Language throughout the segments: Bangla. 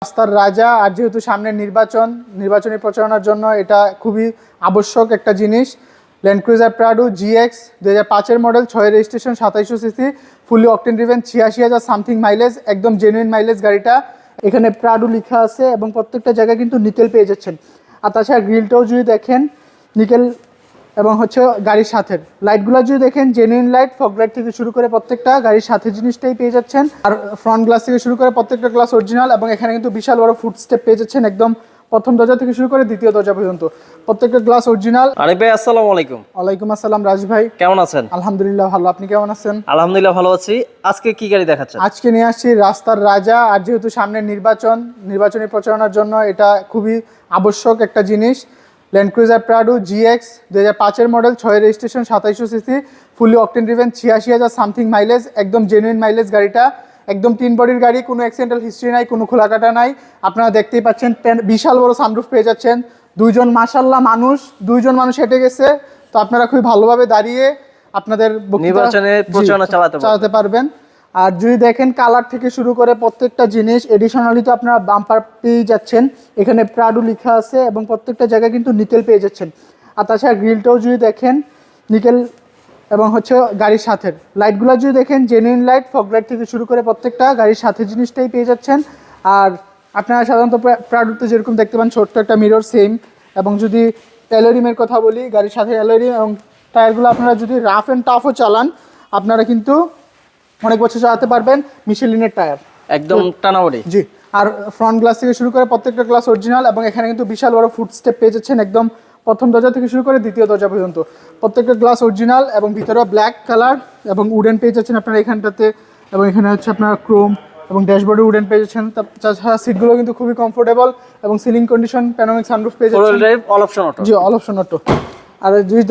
রাস্তার রাজা। আর যেহেতু সামনে নির্বাচনী প্রচারণার জন্য এটা খুবই আবশ্যক একটা জিনিস। ল্যান্ড ক্রুজার প্রাডো জিএক্স 2005-এর model, 6 registration, 2700 CC, fully octane driven, 86,000 something mileage, একদম জেনুইন মাইলেজ গাড়িটা। এখানে প্রাডো লেখা আছে এবং প্রত্যেকটা জায়গায় কিন্তু নিকেল পেয়ে যাচ্ছেন। আর তাছাড়া গ্রিলটাও যদি দেখেন নিকেল, এবং হচ্ছে গাড়ির সাথে লাইটগুলো যদি দেখেন জেনুইন লাইট, ফগ লাইট থেকে শুরু করে প্রত্যেকটা গাড়ির সাথে জিনিসটাই পেয়ে যাচ্ছেন। আর ফ্রন্ট গ্লাস থেকে শুরু করে প্রত্যেকটা গ্লাস অরিজিনাল, এবং এখানে কিন্তু বিশাল বড় ফুট স্টেপ পেয়ে যাচ্ছেন একদম প্রথম দরজা থেকে শুরু করে দ্বিতীয় দরজা পর্যন্ত প্রত্যেকটা গ্লাস অরিজিনাল। আরিফ ভাই আসসালামু আলাইকুম। ওয়ালাইকুম আসসালাম রাজ ভাই, কেমন আছেন? আলহামদুলিল্লাহ ভালো, আপনি কেমন আছেন? আলহামদুলিল্লাহ ভালো আছি। আজকে কি গাড়ি দেখাচ্ছেন? আজকে নিয়ে আসছি রাস্তার রাজা। আর যেহেতু সামনে নির্বাচনী প্রচারণার জন্য এটা খুবই আবশ্যক একটা জিনিস। ল্যান্ড ক্রুজার প্রাডো জিএক্স 2005-এর model, 6 registration, 2700 CC, fully octane driven, 86,000 something mileage, একদম জেনুইন মাইলেজ গাড়িটা। একদম 3 বডির গাড়ি, কোনো অ্যাক্সিডেন্টাল হিস্ট্রি নাই, কোনো খোলাকাটা নাই। আপনারা দেখতেই পাচ্ছেন বিশাল বড় সানরুফ পেয়ে যাচ্ছেন। মাশাআল্লাহ দুইজন মানুষ হেঁটে গেছে, তো আপনারা খুবই ভালোভাবে দাঁড়িয়ে আপনাদের নির্বাচনের প্রচারণা চালাতে পারবেন। আর যদি দেখেন কালার থেকে শুরু করে প্রত্যেকটা জিনিস এডিশনালি তো আপনারা বাম্পার পেয়ে যাচ্ছেন। এখানে প্রাডো লেখা আছে এবং প্রত্যেকটা জায়গায় কিন্তু নিকেল পেয়ে যাচ্ছেন। আর তাছাড়া গ্রিলটাও যদি দেখেন নিকেল, এবং হচ্ছে গাড়ির সাথে লাইটগুলো যদি দেখেন জেনুইন লাইট, ফগ লাইট থেকে শুরু করে প্রত্যেকটা গাড়ির সাথে জিনিসটাই পেয়ে যাচ্ছেন। আর আপনারা সাধারণত প্রাডোতে যেরকম দেখতে পান ছোট্ট একটা মিরর সেম। এবং যদি অ্যালয়রিমের কথা বলি, গাড়ির সাথে অ্যালয়রিম, এবং টায়ারগুলো আপনারা যদি রাফ অ্যান্ড টাফও চালান আপনারা কিন্তু অনেক বছর চালাতে পারবেন। মিশেলিনের টায়ার, একদম টানাবডি। জি। আর ফ্রন্ট গ্লাস থেকে শুরু করে প্রত্যেকটা গ্লাস অরিজিনাল, এবং এখানে কিন্তু বিশাল বড় ফুট স্টেপ পেয়ে যাচ্ছেন একদম প্রথম দরজা থেকে শুরু করে দ্বিতীয় দরজা পর্যন্ত প্রত্যেকটা গ্লাস অরিজিনাল, এবং ভিতরেও ব্ল্যাক কালার এবং উডেন পেয়ে যাচ্ছেন আপনারা এখানটাতে। এবং এখানে হচ্ছে আপনার ক্রোম এবং ড্যাশবোর্ডে উডেন পেয়ে যাচ্ছেন। তাছাড়া সিটগুলো কিন্তু খুবই কমফোর্টেবল, এবং সিলিং কন্ডিশন, প্যানোরামিক সানরুফ পেয়ে যাচ্ছেন। All option auto. জি, অল অপশন অটো। আর যদি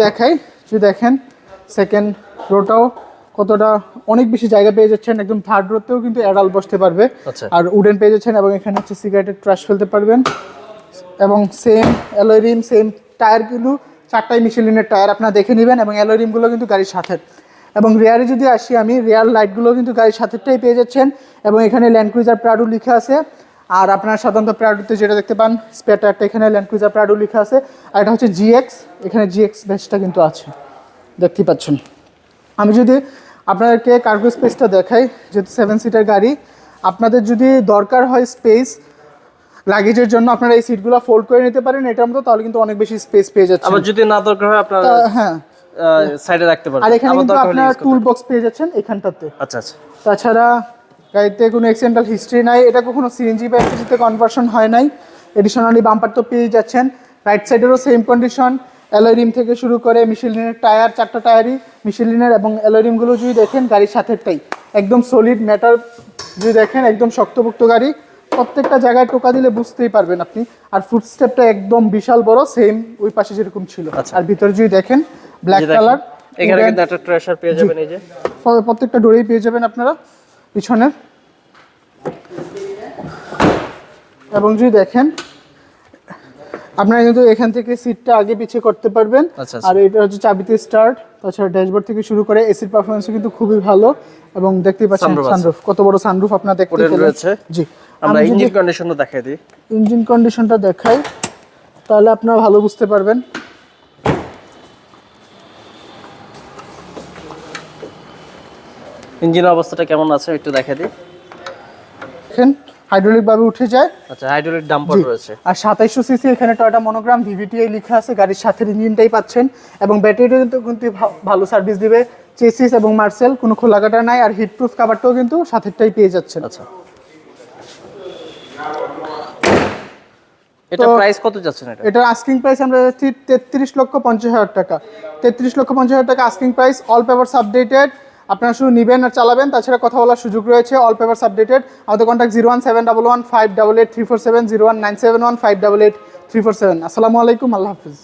দেখেন সেকেন্ড রোটাও কতটা অনেক বেশি জায়গা পেয়ে যাচ্ছেন। একদম থার্ড রোতেও কিন্তু অ্যাডাল বসতে পারবে। আর উডেন পেয়ে যাচ্ছেন, এবং এখানে হচ্ছে সিগারেটের ট্রাশ ফেলতে পারবেন। এবং সেম অ্যালয়রিম, সেম টায়ার, কিন্তু 4টাই মিশেলিনের টায়ার আপনারা দেখে নেবেন, এবং অ্যালয়রিমগুলো কিন্তু গাড়ির সাথে। এবং রেয়ারে যদি আসি আমি, রেয়ার লাইটগুলো কিন্তু গাড়ির সাথেটাই পেয়ে যাচ্ছেন। এবং এখানে ল্যান্ড ক্রুজার প্রাডো লেখা আছে। আর আপনারা সাধারণত প্রাডোতে যেটা দেখতে পান স্পেয়ার টায়ারটা, এখানে ল্যান্ড ক্রুজার প্রাডো লেখা আছে। আর এটা হচ্ছে জিএক্স, এখানে জিএক্স ব্যাচটা কিন্তু আছে, দেখতেই পাচ্ছেন। আমি যদি আপনাদেরকে কার্গো স্পেসটা দেখাই, যেহেতু 7 সিটার গাড়ি, আপনাদের যদি দরকার হয় স্পেস লাগেজের জন্য আপনারা এই সিটগুলো ফোল্ড করে নিতে পারেন এটার মতো, তাহলে কিন্তু অনেক বেশি স্পেস পেয়ে যাচ্ছেন। আবার যদি না দরকার হয় আপনারা হ্যাঁ সাইডে রাখতে পারবেন। আর এখানে কিন্তু আপনারা টুল বক্স পেয়ে যাচ্ছেন এখানটাতে। আচ্ছা আচ্ছা। তাছাড়া গাড়িতে কোনো অ্যাক্সিডেন্টাল হিস্ট্রি নাই, এটা কখনো সিএনজি বা এলপিজিতে কনভার্সন হয় নাই। এডিশনালি বাম্পার তো পেয়ে যাচ্ছেন। রাইট সাইডেরও সেম কন্ডিশন, অ্যালয়রিম থেকে শুরু করে মিশেলিনের টায়ার, 4টা টায়ারই মিশেলিনের, এবং অ্যালয়রিমগুলো যদি দেখেন গাড়ির সাথেটাই একদম সলিড মেটাল, যদি দেখেন একদম শক্তপোক্ত গাড়ি। প্রত্যেকটা জায়গায় টোকা দিলে বুঝতেই পারবেন আপনি। আর ফুট স্টেপটা একদম বিশাল বড়, সেম ওই পাশে যেরকম ছিল। আর ভিতরে যদি দেখেন ব্ল্যাক কালার, এখানে কিন্তু একটা ট্রেশার পেয়ে যাবেন। এই যে প্রত্যেকটা ডোরেই পেয়ে যাবেন আপনারা পিছনের। এবং যদি দেখেন আপনারা কিন্তু এখান থেকে সিটটা আগে পিছিয়ে করতে পারবেন। আর এটা হচ্ছে চাবিতে স্টার্ট। তাছাড়া ড্যাশবোর্ড থেকে শুরু করে এসির পারফরম্যান্সও কিন্তু খুবই ভালো, এবং দেখতেই পাচ্ছেন সানরুফ, কত বড় সানরুফ আপনারা দেখতে পাচ্ছেন। জি, আমরা ইঞ্জিন কন্ডিশনটা দেখাই দিই। ইঞ্জিন কন্ডিশনটা দেখাই, তাহলে আপনারা ভালো বুঝতে পারবেন। ইঞ্জিনের অবস্থাটা কেমন আছে একটু দেখাই দিই। দেখেন হাইড্রোলিক ভাবে উঠে যায়। আচ্ছা, হাইড্রোলিক ডাম্পার রয়েছে। আর 2700 সিসি, এখানে টয়োটা মনোগ্রাম ভিভিটিআই লেখা আছে, গাড়ির সাথে ইঞ্জিনটাই পাচ্ছেন। এবং ব্যাটারিটা কিন্তু ভালো সার্ভিস দিবে। চেসিস এবং মার্সেল কোনো খোলাকাটা নাই। আর হিটপ্রুফ কভারটাও কিন্তু সাথেরটাই পেয়ে যাচ্ছেন। আচ্ছা, এটা প্রাইস কত যাচ্ছে? এটা আস্কিং প্রাইস আমরা যাচ্ছি 33,50,000 টাকা। 33,50,000 টাকা asking price. All papers updated, আপনারা শুধু নেবেন আর চালাবেন, তাছাড়া কথা বলার সুযোগ রয়েছে। All papers updated. আমাদের কন্ট্যাক্ট 01711 588 347, 01971 588 347। আসসালামু আলাইকুম, আল্লাহ হাফিজ।